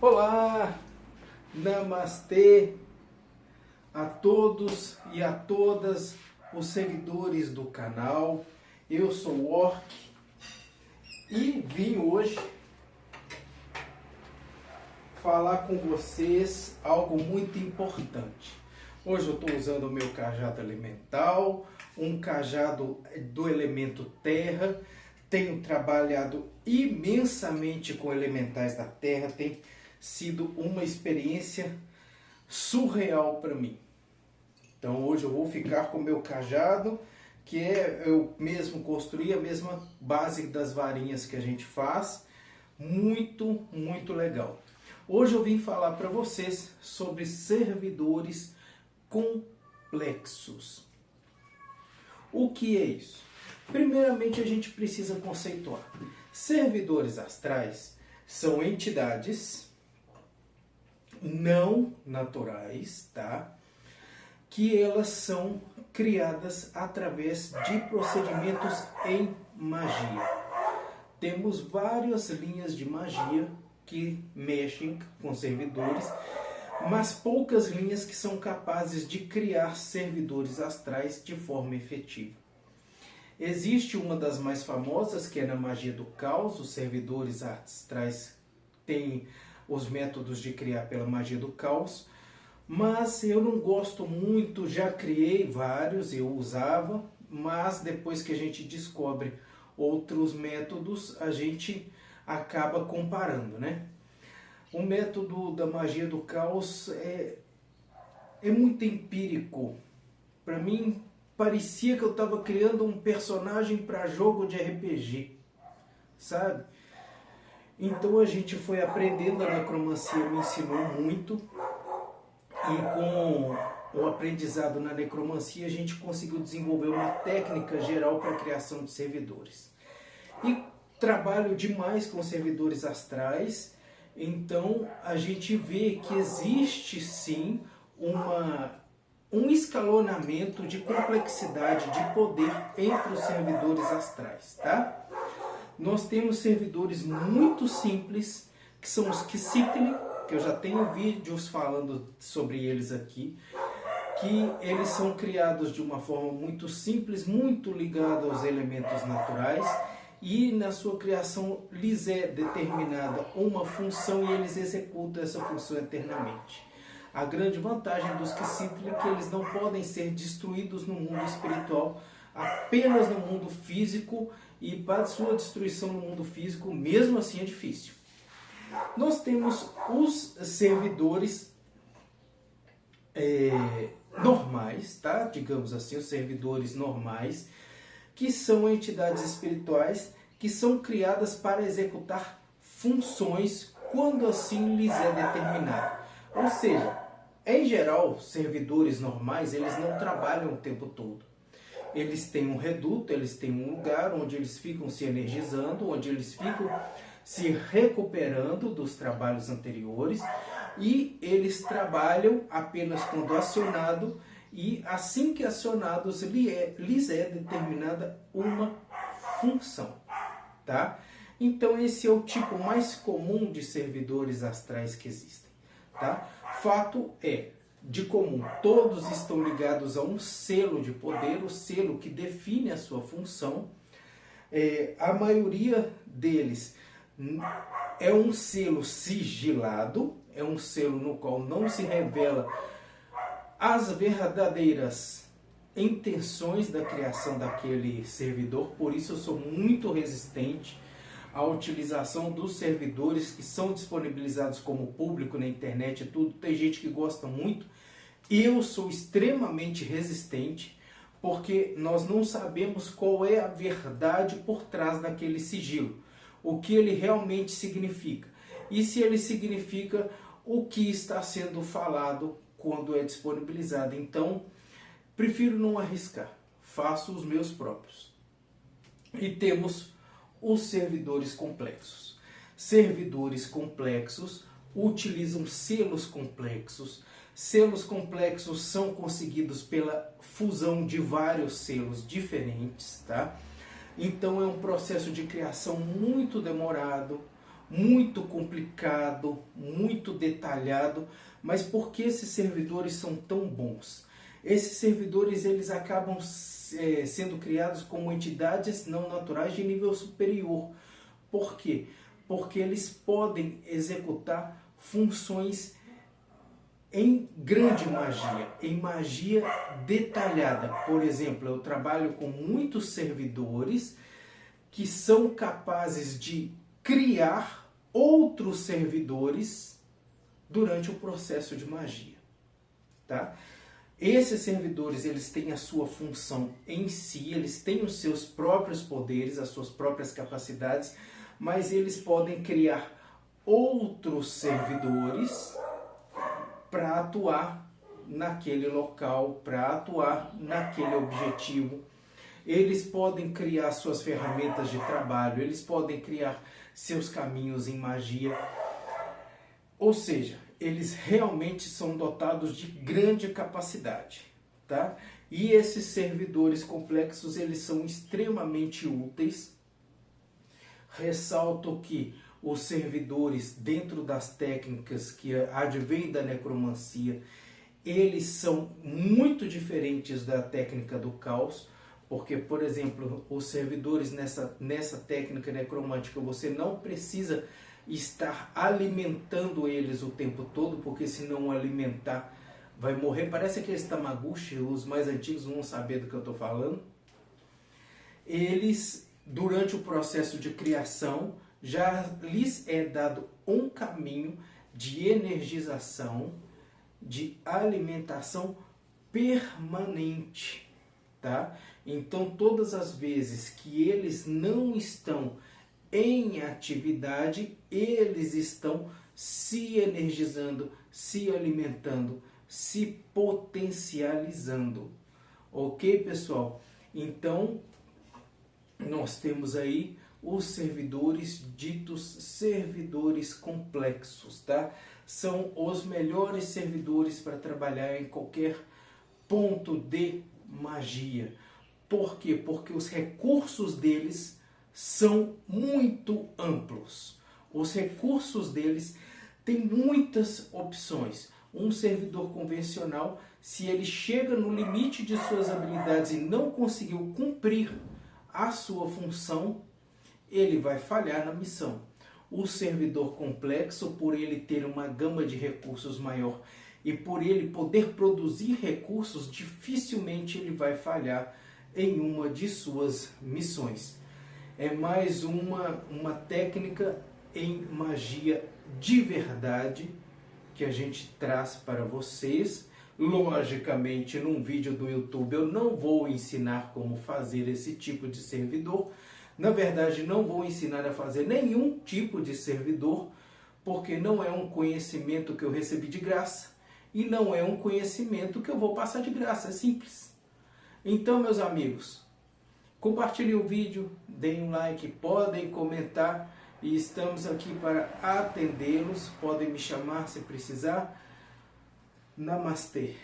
Olá, namastê a todos e a todas os seguidores do canal. Eu sou o Orc e vim hoje falar com vocês algo muito importante. Hoje eu estou usando o meu cajado elemental, um cajado do elemento terra. Tenho trabalhado imensamente com elementais da terra, tem sido uma experiência surreal para mim. Então hoje eu vou ficar com o meu cajado, que eu mesmo construí, a mesma base das varinhas que a gente faz. Muito, muito legal. Hoje eu vim falar para vocês sobre servidores complexos. O que é isso? Primeiramente a gente precisa conceituar. Servidores astrais são entidades não naturais, tá? Que elas são criadas através de procedimentos em magia. Temos várias linhas de magia que mexem com servidores, mas poucas linhas que são capazes de criar servidores astrais de forma efetiva. Existe uma das mais famosas, que é na magia do caos. Os servidores astrais têm os métodos de criar pela magia do caos, mas eu não gosto muito. Já criei vários, eu usava, mas depois que a gente descobre outros métodos, a gente acaba comparando, né? O método da magia do caos é muito empírico. Para mim, parecia que eu estava criando um personagem para jogo de RPG, sabe? Então a gente foi aprendendo, a necromancia me ensinou muito, e com o aprendizado na necromancia a gente conseguiu desenvolver uma técnica geral para a criação de servidores. E trabalho demais com servidores astrais, então a gente vê que existe sim um escalonamento de complexidade, de poder entre os servidores astrais, tá? Nós temos servidores muito simples, que são os Qsiphtli, que eu já tenho vídeos falando sobre eles aqui, que eles são criados de uma forma muito simples, muito ligada aos elementos naturais, e na sua criação lhes é determinada uma função e eles executam essa função eternamente. A grande vantagem dos Qsiphtli é que eles não podem ser destruídos no mundo espiritual, apenas no mundo físico, e para sua destruição no mundo físico, mesmo assim, é difícil. Nós temos os servidores normais, tá? Digamos assim, os servidores normais, que são entidades espirituais que são criadas para executar funções quando assim lhes é determinado. Ou seja, em geral, servidores normais, eles não trabalham o tempo todo. Eles têm um reduto, eles têm um lugar onde eles ficam se energizando, onde eles ficam se recuperando dos trabalhos anteriores, e eles trabalham apenas quando acionado, e assim que acionados lhes é determinada uma função, tá? Então esse é o tipo mais comum de servidores astrais que existem, tá? Fato é, de comum, todos estão ligados a um selo de poder, o selo que define a sua função. A maioria deles é um selo sigilado, é um selo no qual não se revela as verdadeiras intenções da criação daquele servidor. Por isso eu sou muito resistente à utilização dos servidores que são disponibilizados como público na internet e tudo. Tem gente que gosta muito. Eu sou extremamente resistente, porque nós não sabemos qual é a verdade por trás daquele sigilo, o que ele realmente significa, e se ele significa o que está sendo falado quando é disponibilizado. Então, prefiro não arriscar, faço os meus próprios. E temos os servidores complexos. Servidores complexos utilizam selos complexos. Selos complexos são conseguidos pela fusão de vários selos diferentes, tá? Então é um processo de criação muito demorado, muito complicado, muito detalhado, mas por que esses servidores são tão bons? Esses servidores eles acabam sendo criados como entidades não naturais de nível superior. Por quê? Porque eles podem executar funções em grande magia, em magia detalhada. Por exemplo, eu trabalho com muitos servidores que são capazes de criar outros servidores durante o processo de magia, tá? Esses servidores, eles têm a sua função em si, eles têm os seus próprios poderes, as suas próprias capacidades, mas eles podem criar outros servidores para atuar naquele local, para atuar naquele objetivo. Eles podem criar suas ferramentas de trabalho, eles podem criar seus caminhos em magia. Ou seja, eles realmente são dotados de grande capacidade, tá? E esses servidores complexos, eles são extremamente úteis. Ressalto que os servidores, dentro das técnicas que advêm da necromancia, eles são muito diferentes da técnica do caos, porque, por exemplo, os servidores nessa técnica necromântica, você não precisa estar alimentando eles o tempo todo, porque se não alimentar, vai morrer. Parece aqueles Tamaguchi, os mais antigos vão saber do que eu estou falando. Eles, durante o processo de criação, já lhes é dado um caminho de energização, de alimentação permanente, tá? Então, todas as vezes que eles não estão em atividade, eles estão se energizando, se alimentando, se potencializando. Ok, pessoal? Então, nós temos aí os servidores ditos servidores complexos, tá? São os melhores servidores para trabalhar em qualquer ponto de magia. Por quê? Porque os recursos deles são muito amplos. Os recursos deles têm muitas opções. Um servidor convencional, se ele chega no limite de suas habilidades e não conseguiu cumprir a sua função, ele vai falhar na missão. O servidor complexo, por ele ter uma gama de recursos maior e por ele poder produzir recursos, dificilmente ele vai falhar em uma de suas missões. É mais uma técnica em magia de verdade que a gente traz para vocês. Logicamente, num vídeo do YouTube eu não vou ensinar como fazer esse tipo de servidor. Na verdade, não vou ensinar a fazer nenhum tipo de servidor, porque não é um conhecimento que eu recebi de graça e não é um conhecimento que eu vou passar de graça, é simples. Então, meus amigos, compartilhem o vídeo, deem um like, podem comentar e estamos aqui para atendê-los. Podem me chamar se precisar. Namastê.